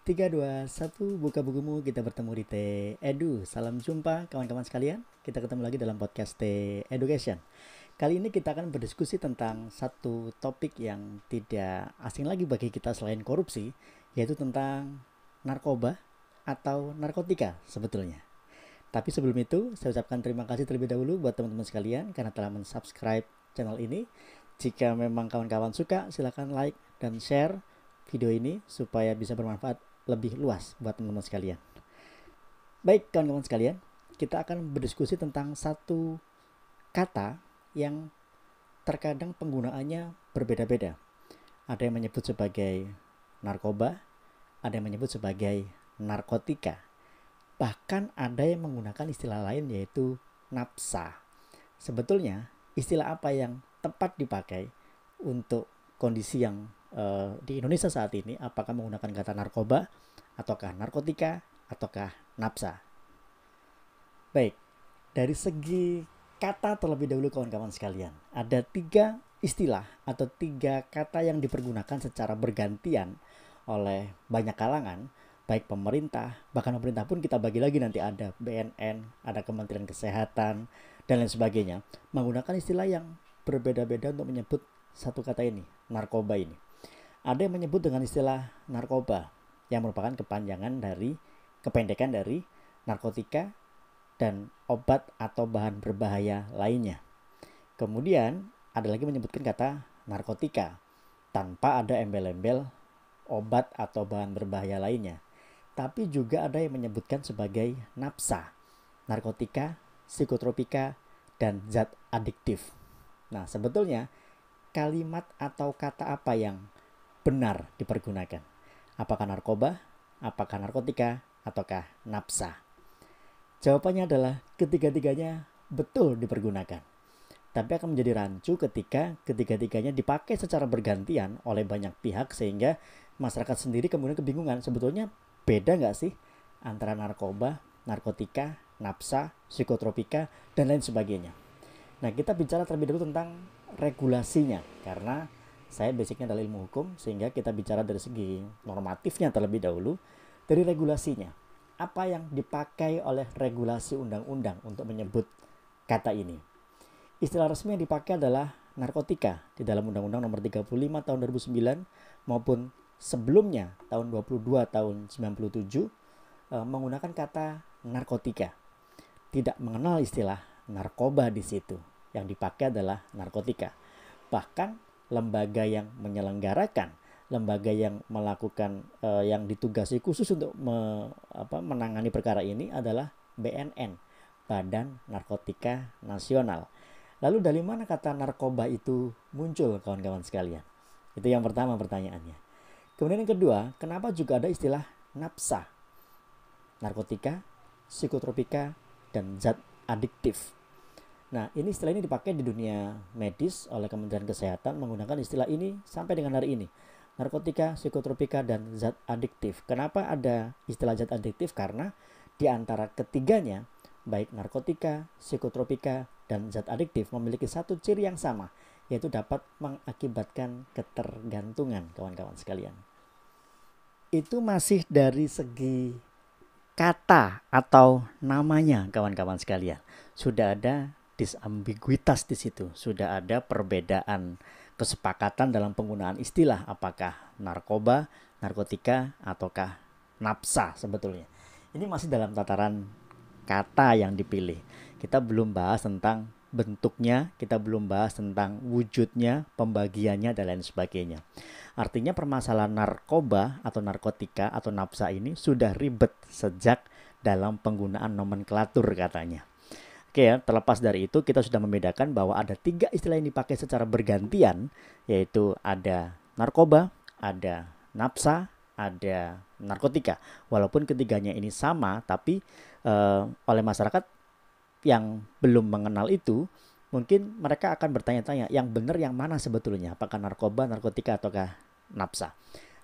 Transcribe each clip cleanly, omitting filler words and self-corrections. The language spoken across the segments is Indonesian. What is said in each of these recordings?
Tiga, dua, satu, buka bukumu, kita bertemu di T Edu. Salam jumpa kawan-kawan sekalian. Kita ketemu lagi dalam podcast T Education. Kali ini kita akan berdiskusi tentang satu topik yang tidak asing lagi bagi kita selain korupsi, yaitu tentang narkoba atau narkotika sebetulnya. Tapi sebelum itu, saya ucapkan terima kasih terlebih dahulu buat teman-teman sekalian karena telah mensubscribe channel ini. Jika memang kawan-kawan suka, silakan like dan share video ini supaya bisa bermanfaat lebih luas buat teman-teman sekalian. Baik kawan-kawan sekalian, kita akan berdiskusi tentang satu kata yang terkadang penggunaannya berbeda-beda. Ada yang menyebut sebagai narkoba, ada yang menyebut sebagai narkotika. Bahkan ada yang menggunakan istilah lain yaitu napsa. Sebetulnya istilah apa yang tepat dipakai untuk kondisi yang di Indonesia saat ini, apakah menggunakan kata narkoba, ataukah narkotika, ataukah napsa? Baik, dari segi kata terlebih dahulu kawan-kawan sekalian, ada 3 istilah atau 3 kata yang dipergunakan secara bergantian oleh banyak kalangan, baik pemerintah, bahkan pemerintah pun kita bagi lagi nanti ada BNN, ada Kementerian Kesehatan, dan lain sebagainya, menggunakan istilah yang berbeda-beda untuk menyebut satu kata ini, narkoba ini. Ada yang menyebut dengan istilah narkoba yang merupakan kependekan dari narkotika dan obat atau bahan berbahaya lainnya. Kemudian ada lagi menyebutkan kata narkotika tanpa ada embel-embel obat atau bahan berbahaya lainnya. Tapi juga ada yang menyebutkan sebagai napsa, narkotika, psikotropika, dan zat adiktif. Nah, sebetulnya kalimat atau kata apa yang benar dipergunakan? Apakah narkoba, apakah narkotika, ataukah napsa? Jawabannya adalah ketiga-tiganya betul dipergunakan. Tapi akan menjadi rancu ketika ketiga-tiganya dipakai secara bergantian oleh banyak pihak sehingga masyarakat sendiri kemudian kebingungan. Sebetulnya beda nggak sih antara narkoba, narkotika, napsa, psikotropika, dan lain sebagainya. Nah, kita bicara terlebih dahulu tentang regulasinya karena saya basicnya adalah ilmu hukum, sehingga kita bicara dari segi normatifnya terlebih dahulu, dari regulasinya. Apa yang dipakai oleh regulasi undang-undang untuk menyebut kata ini? Istilah resmi yang dipakai adalah narkotika di dalam Undang-Undang Nomor 35 tahun 2009 maupun sebelumnya tahun 22 tahun 97 menggunakan kata narkotika. Tidak mengenal istilah narkoba di situ. Yang dipakai adalah narkotika. Bahkan lembaga yang menyelenggarakan, lembaga yang melakukan yang ditugasi khusus untuk menangani perkara ini adalah BNN, Badan Narkotika Nasional. Lalu dari mana kata narkoba itu muncul kawan-kawan sekalian? Itu yang pertama pertanyaannya. Kemudian yang kedua, kenapa juga ada istilah napsa? Narkotika, psikotropika, dan zat adiktif. Nah, ini istilah ini dipakai di dunia medis oleh Kementerian Kesehatan menggunakan istilah ini sampai dengan hari ini. Narkotika, psikotropika, dan zat adiktif. Kenapa ada istilah zat adiktif? Karena di antara ketiganya, baik narkotika, psikotropika, dan zat adiktif memiliki satu ciri yang sama, yaitu dapat mengakibatkan ketergantungan, kawan-kawan sekalian. Itu masih dari segi kata atau namanya, kawan-kawan sekalian. Sudah ada disambiguitas di situ, sudah ada perbedaan kesepakatan dalam penggunaan istilah, apakah narkoba, narkotika, ataukah napsa sebetulnya. Ini masih dalam tataran kata yang dipilih. Kita belum bahas tentang bentuknya, kita belum bahas tentang wujudnya, pembagiannya, dan lain sebagainya. Artinya permasalahan narkoba atau narkotika atau napsa ini sudah ribet sejak dalam penggunaan nomenklatur katanya. Oke ya, terlepas dari itu kita sudah membedakan bahwa ada 3 istilah yang dipakai secara bergantian, yaitu ada narkoba, ada napsa, ada narkotika. Walaupun ketiganya ini sama, tapi oleh masyarakat yang belum mengenal itu, mungkin mereka akan bertanya-tanya, yang benar yang mana sebetulnya? Apakah narkoba, narkotika, ataukah napsa?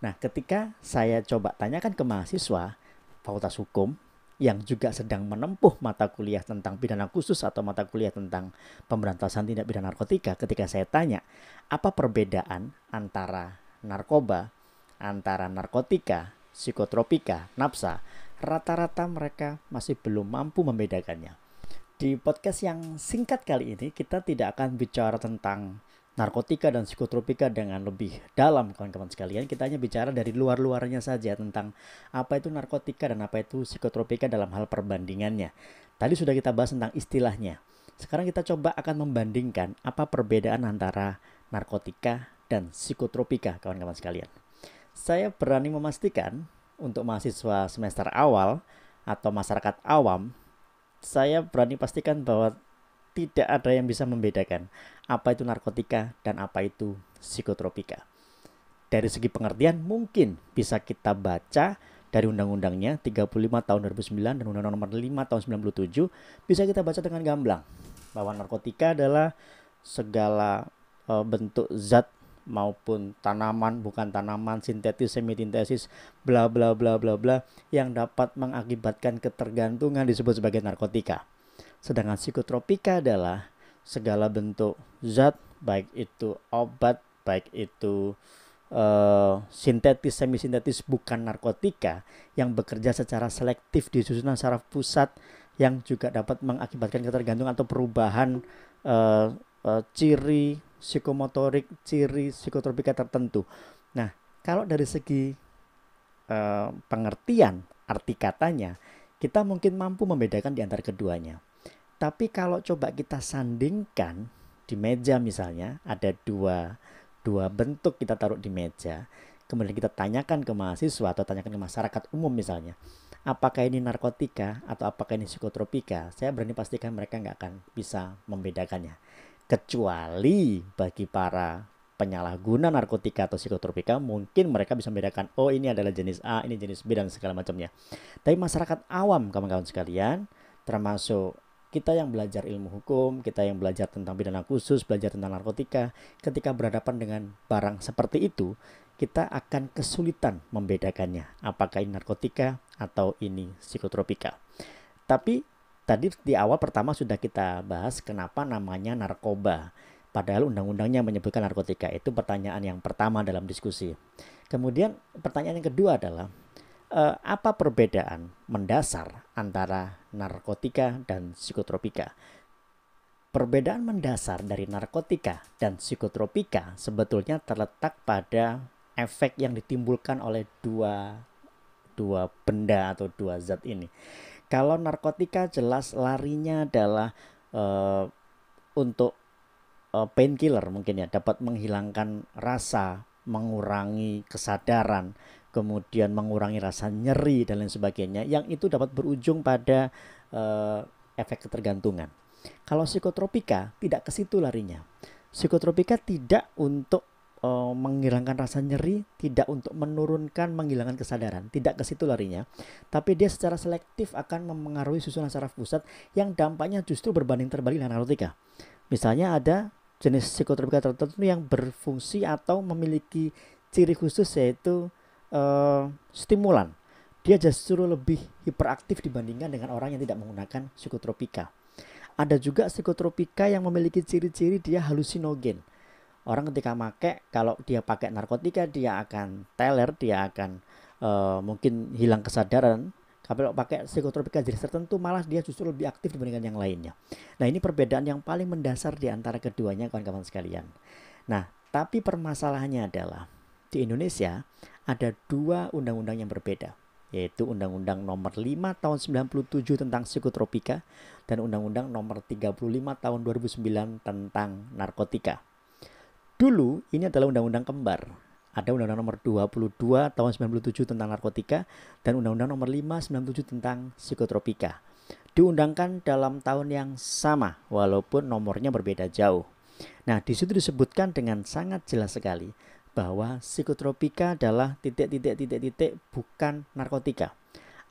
Nah, ketika saya coba tanyakan ke mahasiswa Fakultas Hukum yang juga sedang menempuh mata kuliah tentang pidana khusus atau mata kuliah tentang pemberantasan tindak pidana narkotika, ketika saya tanya apa perbedaan antara narkoba, antara narkotika, psikotropika, napsa, rata-rata mereka masih belum mampu membedakannya. Di podcast yang singkat kali ini, kita tidak akan bicara tentang narkotika dan psikotropika dengan lebih dalam, kawan-kawan sekalian. Kita hanya bicara dari luar-luarnya saja tentang apa itu narkotika dan apa itu psikotropika dalam hal perbandingannya. Tadi sudah kita bahas tentang istilahnya. Sekarang kita coba akan membandingkan apa perbedaan antara narkotika dan psikotropika, kawan-kawan sekalian. Saya berani memastikan untuk mahasiswa semester awal atau masyarakat awam, saya berani pastikan bahwa tidak ada yang bisa membedakan apa itu narkotika dan apa itu psikotropika. Dari segi pengertian mungkin bisa kita baca dari undang-undangnya 35 tahun 2009 dan undang-undang nomor 5 tahun 97, bisa kita baca dengan gamblang bahwa narkotika adalah segala bentuk zat maupun tanaman, bukan tanaman, sintetis, semisintesis, bla bla bla bla bla, yang dapat mengakibatkan ketergantungan disebut sebagai narkotika. Sedangkan psikotropika adalah segala bentuk zat, baik itu obat, baik itu sintetis, semisintetis, bukan narkotika, yang bekerja secara selektif di susunan saraf pusat, yang juga dapat mengakibatkan ketergantungan atau perubahan ciri psikomotorik, ciri psikotropika tertentu. Nah, kalau dari segi pengertian arti katanya, kita mungkin mampu membedakan di antara keduanya. Tapi kalau coba kita sandingkan di meja, misalnya ada dua bentuk kita taruh di meja, kemudian kita tanyakan ke mahasiswa atau tanyakan ke masyarakat umum misalnya, apakah ini narkotika atau apakah ini psikotropika, saya berani pastikan mereka nggak akan bisa membedakannya. Kecuali bagi para penyalahguna narkotika atau psikotropika, mungkin mereka bisa membedakan, oh ini adalah jenis A, ini jenis B, dan segala macamnya. Tapi masyarakat awam, kawan-kawan sekalian, termasuk kita yang belajar ilmu hukum, kita yang belajar tentang pidana khusus, belajar tentang narkotika, ketika berhadapan dengan barang seperti itu, kita akan kesulitan membedakannya, apakah ini narkotika atau ini psikotropika. Tapi tadi di awal pertama sudah kita bahas kenapa namanya narkoba, padahal undang-undangnya menyebutkan narkotika. Itu pertanyaan yang pertama dalam diskusi. Kemudian pertanyaan yang kedua adalah apa perbedaan mendasar antara narkotika dan psikotropika? Perbedaan mendasar dari narkotika dan psikotropika sebetulnya terletak pada efek yang ditimbulkan oleh dua benda atau dua zat ini. Kalau narkotika jelas larinya adalah untuk painkiller mungkin ya, dapat menghilangkan rasa, mengurangi kesadaran, kemudian mengurangi rasa nyeri dan lain sebagainya, yang itu dapat berujung pada efek ketergantungan. Kalau psikotropika tidak ke situ larinya. Psikotropika tidak untuk menghilangkan rasa nyeri, tidak untuk menurunkan, menghilangkan kesadaran, tidak ke situ larinya. Tapi dia secara selektif akan mempengaruhi susunan saraf pusat yang dampaknya justru berbanding terbalik dengan narkotika. Misalnya ada jenis psikotropika tertentu yang berfungsi atau memiliki ciri khusus, yaitu stimulan. Dia justru lebih hiperaktif dibandingkan dengan orang yang tidak menggunakan psikotropika. Ada juga psikotropika yang memiliki ciri-ciri dia halusinogen. Orang ketika pakai, kalau dia pakai narkotika dia akan teler, dia akan mungkin hilang kesadaran. Kalau pakai psikotropika jenis tertentu malah dia justru lebih aktif dibandingkan yang lainnya. Nah, ini perbedaan yang paling mendasar di antara keduanya, kawan-kawan sekalian. Nah, tapi permasalahannya adalah di Indonesia ada dua undang-undang yang berbeda, yaitu Undang-Undang nomor 5 tahun 97 tentang psikotropika dan Undang-Undang nomor 35 tahun 2009 tentang narkotika. Dulu ini adalah undang-undang kembar. Ada Undang-Undang nomor 22 tahun 97 tentang narkotika dan Undang-Undang nomor 5 97 tentang psikotropika. Diundangkan dalam tahun yang sama walaupun nomornya berbeda jauh. Nah, di situ disebutkan dengan sangat jelas sekali bahwa psikotropika adalah titik bukan narkotika.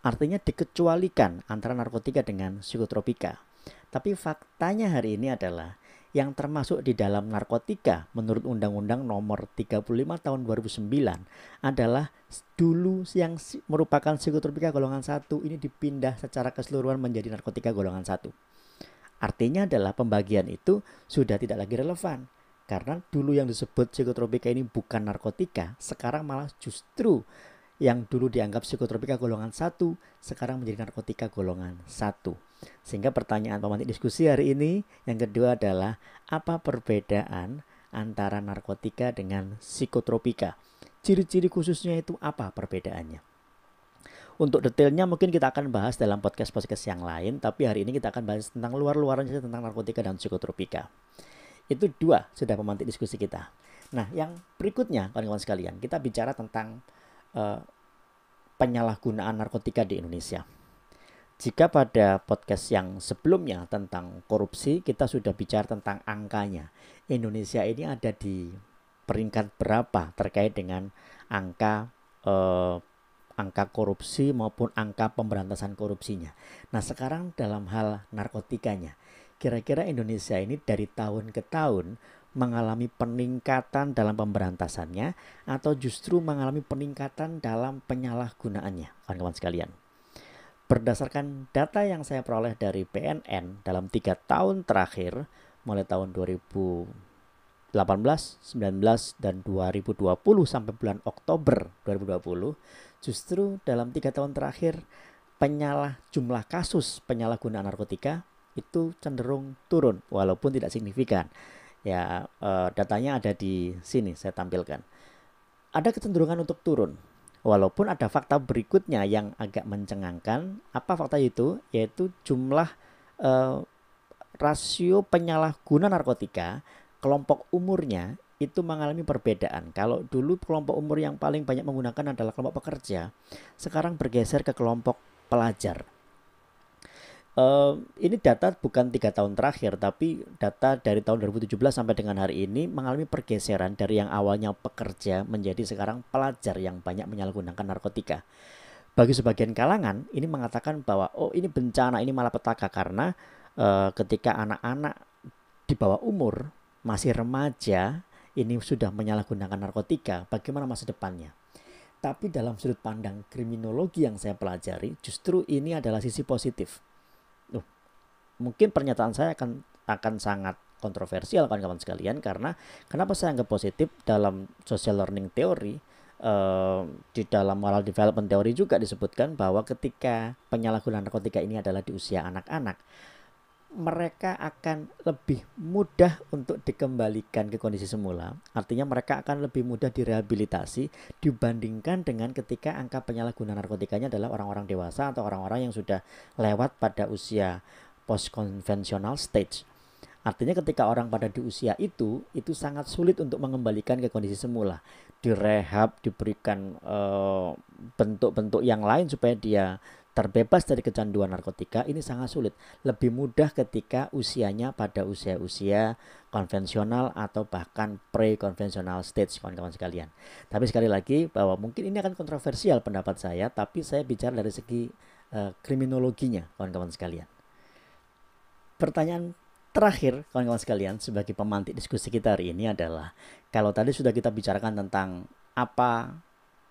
Artinya dikecualikan antara narkotika dengan psikotropika. Tapi faktanya hari ini adalah yang termasuk di dalam narkotika menurut Undang-Undang nomor 35 tahun 2009 adalah dulu yang merupakan psikotropika golongan 1 ini dipindah secara keseluruhan menjadi narkotika golongan 1. Artinya adalah pembagian itu sudah tidak lagi relevan. Karena dulu yang disebut psikotropika ini bukan narkotika, sekarang malah justru yang dulu dianggap psikotropika golongan 1 sekarang menjadi narkotika golongan 1. Sehingga pertanyaan pemantik diskusi hari ini yang kedua adalah, apa perbedaan antara narkotika dengan psikotropika? Ciri-ciri khususnya itu apa perbedaannya? Untuk detailnya mungkin kita akan bahas dalam podcast-podcast yang lain, tapi hari ini kita akan bahas tentang luar-luaran saja tentang narkotika dan psikotropika. Itu dua sudah pemantik diskusi kita. Nah, yang berikutnya kawan-kawan sekalian, kita bicara tentang penyalahgunaan narkotika di Indonesia. Jika pada podcast yang sebelumnya tentang korupsi, kita sudah bicara tentang angkanya. Indonesia ini ada di peringkat berapa terkait dengan angka korupsi maupun angka pemberantasan korupsinya. Nah, sekarang dalam hal narkotikanya, kira-kira Indonesia ini dari tahun ke tahun mengalami peningkatan dalam pemberantasannya atau justru mengalami peningkatan dalam penyalahgunaannya, kawan-kawan sekalian. Berdasarkan data yang saya peroleh dari BNN dalam 3 tahun terakhir, mulai tahun 2018, 19, dan 2020 sampai bulan Oktober 2020, justru dalam 3 tahun terakhir jumlah kasus penyalahgunaan narkotika itu cenderung turun walaupun tidak signifikan. Ya, datanya ada di sini saya tampilkan. Ada kecenderungan untuk turun. Walaupun ada fakta berikutnya yang agak mencengangkan. Apa fakta itu? Yaitu jumlah rasio penyalahguna narkotika kelompok umurnya itu mengalami perbedaan. Kalau dulu kelompok umur yang paling banyak menggunakan adalah kelompok pekerja, sekarang bergeser ke kelompok pelajar. Ini data bukan 3 tahun terakhir, tapi data dari tahun 2017 sampai dengan hari ini mengalami pergeseran dari yang awalnya pekerja menjadi sekarang pelajar yang banyak menyalahgunakan narkotika. Bagi sebagian kalangan ini mengatakan bahwa ini bencana, ini malapetaka karena ketika anak-anak di bawah umur masih remaja ini sudah menyalahgunakan narkotika, bagaimana masa depannya? Tapi dalam sudut pandang kriminologi yang saya pelajari, justru ini adalah sisi positif. Mungkin pernyataan saya akan sangat kontroversial kawan-kawan sekalian, karena kenapa saya anggap positif? Dalam social learning theory, di dalam moral development theory juga disebutkan bahwa ketika penyalahgunaan narkotika ini adalah di usia anak-anak, mereka akan lebih mudah untuk dikembalikan ke kondisi semula. Artinya mereka akan lebih mudah direhabilitasi dibandingkan dengan ketika angka penyalahgunaan narkotikanya adalah orang-orang dewasa atau orang-orang yang sudah lewat pada usia post-conventional stage. Artinya ketika orang pada di usia itu sangat sulit untuk mengembalikan ke kondisi semula. Direhab, diberikan bentuk-bentuk yang lain supaya dia terbebas dari kecanduan narkotika, ini sangat sulit. Lebih mudah ketika usianya pada usia-usia konvensional atau bahkan pre-konvensional stage, kawan-kawan sekalian. Tapi sekali lagi bahwa mungkin ini akan kontroversial pendapat saya, tapi saya bicara dari segi kriminologinya, kawan-kawan sekalian. Pertanyaan terakhir kawan-kawan sekalian sebagai pemantik diskusi kita hari ini adalah, kalau tadi sudah kita bicarakan tentang apa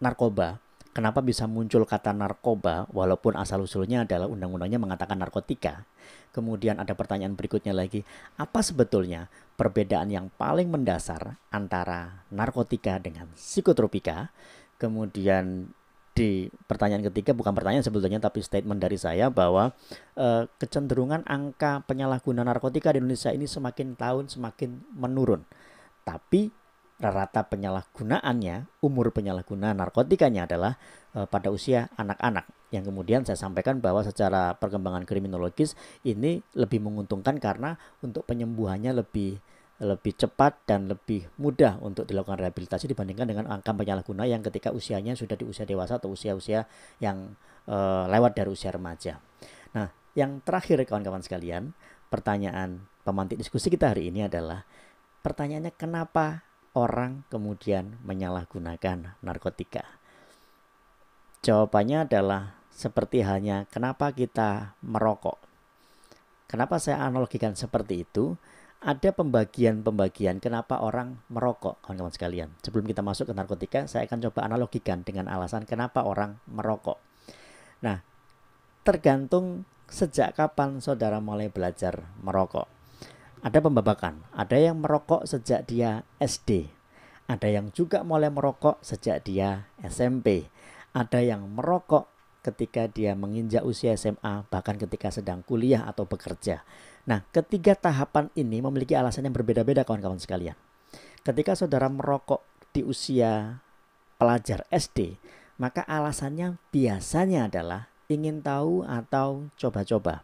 narkoba, kenapa bisa muncul kata narkoba walaupun asal-usulnya adalah undang-undangnya mengatakan narkotika. Kemudian ada pertanyaan berikutnya lagi, apa sebetulnya perbedaan yang paling mendasar antara narkotika dengan psikotropika? Kemudian di pertanyaan ketiga, bukan pertanyaan sebetulnya tapi statement dari saya bahwa kecenderungan angka penyalahguna narkotika di Indonesia ini semakin tahun semakin menurun. Tapi rata penyalahgunaannya, umur penyalahgunaan narkotikanya adalah pada usia anak-anak. Yang kemudian saya sampaikan bahwa secara perkembangan kriminologis ini lebih menguntungkan karena untuk penyembuhannya lebih cepat dan lebih mudah untuk dilakukan rehabilitasi dibandingkan dengan angka penyalahguna yang ketika usianya sudah di usia dewasa atau usia-usia yang lewat dari usia remaja. Nah, yang terakhir kawan-kawan sekalian, pertanyaan pemantik diskusi kita hari ini adalah, pertanyaannya kenapa orang kemudian menyalahgunakan narkotika? Jawabannya adalah seperti halnya kenapa kita merokok. Kenapa saya analogikan seperti itu? Ada pembagian kenapa orang merokok, kawan-kawan sekalian. Sebelum kita masuk ke narkotika, saya akan coba analogikan dengan alasan kenapa orang merokok. Nah, tergantung sejak kapan saudara mulai belajar merokok. Ada pembabakan, ada yang merokok sejak dia SD, ada yang juga mulai merokok sejak dia SMP, Ada yang merokok ketika dia menginjak usia SMA, bahkan ketika sedang kuliah atau bekerja. Nah, ketiga tahapan ini memiliki alasan yang berbeda-beda kawan-kawan sekalian. Ketika saudara merokok di usia pelajar SD, maka alasannya biasanya adalah ingin tahu atau coba-coba.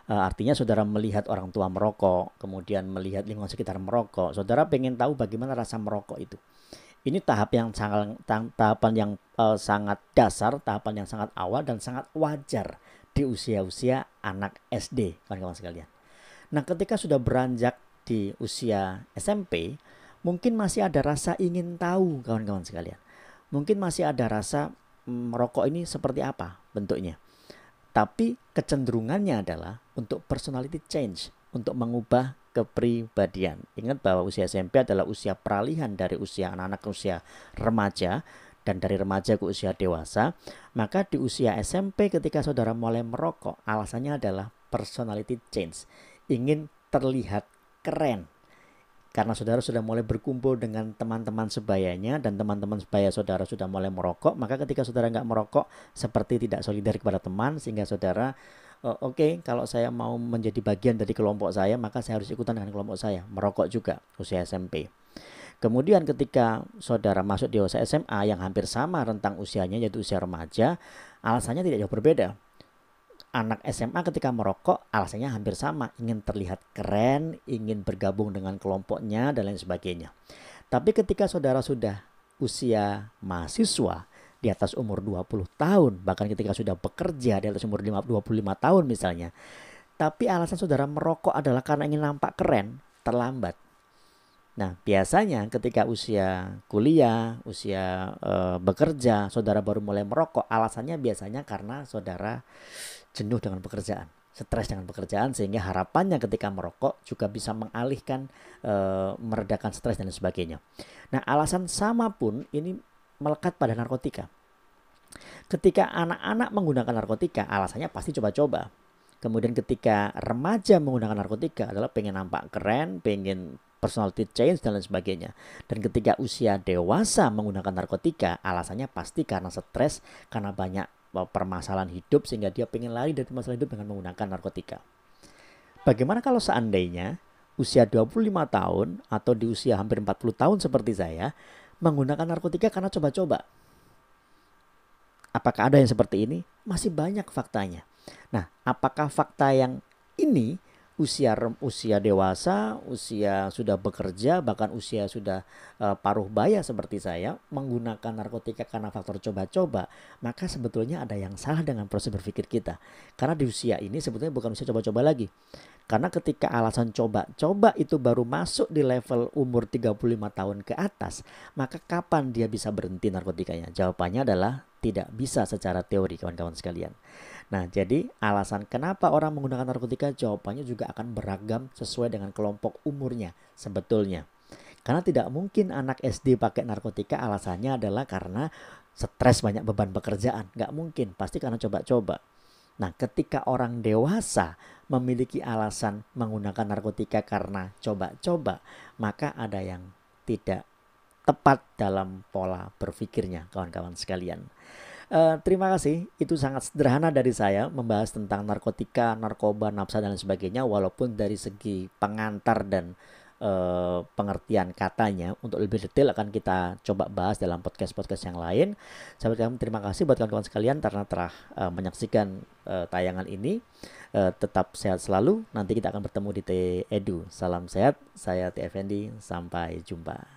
Artinya saudara melihat orang tua merokok, kemudian melihat lingkungan sekitar merokok, saudara pengen tahu bagaimana rasa merokok itu. Ini tahapan yang sangat dasar, tahapan yang sangat awal dan sangat wajar di usia-usia anak SD, kawan-kawan sekalian. Nah, ketika sudah beranjak di usia SMP, mungkin masih ada rasa ingin tahu, kawan-kawan sekalian. Mungkin masih ada rasa merokok ini seperti apa bentuknya. Tapi kecenderungannya adalah untuk personality change, untuk mengubah kepribadian. Ingat bahwa usia SMP adalah usia peralihan dari usia anak-anak ke usia remaja, dan dari remaja ke usia dewasa. Maka di usia SMP ketika saudara mulai merokok, alasannya adalah personality change, ingin terlihat keren. Karena saudara sudah mulai berkumpul dengan teman-teman sebayanya dan teman-teman sebaya saudara sudah mulai merokok, maka ketika saudara nggak merokok seperti tidak solidar kepada teman, sehingga saudara oke, kalau saya mau menjadi bagian dari kelompok saya, maka saya harus ikutan dengan kelompok saya, merokok juga usia SMP. Kemudian ketika saudara masuk di usia SMA yang hampir sama rentang usianya, yaitu usia remaja, alasannya tidak jauh berbeda. Anak SMA ketika merokok alasannya hampir sama, ingin terlihat keren, ingin bergabung dengan kelompoknya dan lain sebagainya. Tapi ketika saudara sudah usia mahasiswa di atas umur 20 tahun, bahkan ketika sudah bekerja di atas umur 25 tahun misalnya, tapi alasan saudara merokok adalah karena ingin nampak keren, terlambat. Nah, biasanya ketika usia kuliah, usia bekerja, saudara baru mulai merokok, alasannya biasanya karena saudara jenuh dengan pekerjaan, stres dengan pekerjaan, sehingga harapannya ketika merokok juga bisa mengalihkan, meredakan stres dan sebagainya. Nah, alasan sama pun ini melekat pada narkotika. Ketika anak-anak menggunakan narkotika, alasannya pasti coba-coba. Kemudian ketika remaja menggunakan narkotika adalah pengen nampak keren, pengen personality change dan lain sebagainya. Dan ketika usia dewasa menggunakan narkotika, alasannya pasti karena stres, karena banyak permasalahan hidup, sehingga dia pengen lari dari masalah hidup dengan menggunakan narkotika. Bagaimana kalau seandainya usia 25 tahun atau di usia hampir 40 tahun seperti saya menggunakan narkotika karena coba-coba? Apakah ada yang seperti ini? Masih banyak faktanya. Nah, apakah fakta yang ini usia dewasa, usia sudah bekerja, bahkan usia sudah paruh baya seperti saya menggunakan narkotika karena faktor coba-coba, maka sebetulnya ada yang salah dengan proses berpikir kita. Karena di usia ini sebetulnya bukan usia coba-coba lagi. Karena ketika alasan coba-coba itu baru masuk di level umur 35 tahun ke atas, maka kapan dia bisa berhenti narkotikanya? Jawabannya adalah tidak bisa secara teori, kawan-kawan sekalian. Nah, jadi alasan kenapa orang menggunakan narkotika, jawabannya juga akan beragam sesuai dengan kelompok umurnya sebetulnya. Karena tidak mungkin anak SD pakai narkotika alasannya adalah karena stres, banyak beban pekerjaan. Nggak mungkin, pasti karena coba-coba. Nah, ketika orang dewasa memiliki alasan menggunakan narkotika karena coba-coba, maka ada yang tidak tepat dalam pola berpikirnya, kawan-kawan sekalian. Terima kasih, itu sangat sederhana dari saya membahas tentang narkotika, narkoba, nafsa dan sebagainya, walaupun dari segi pengantar dan pengertian katanya untuk lebih detail akan kita coba bahas dalam podcast-podcast yang lain. Sahabat kami, terima kasih buat kawan-kawan sekalian karena telah menyaksikan tayangan ini. Tetap sehat selalu, nanti kita akan bertemu di T Edu. Salam sehat, saya T Effendi, sampai jumpa.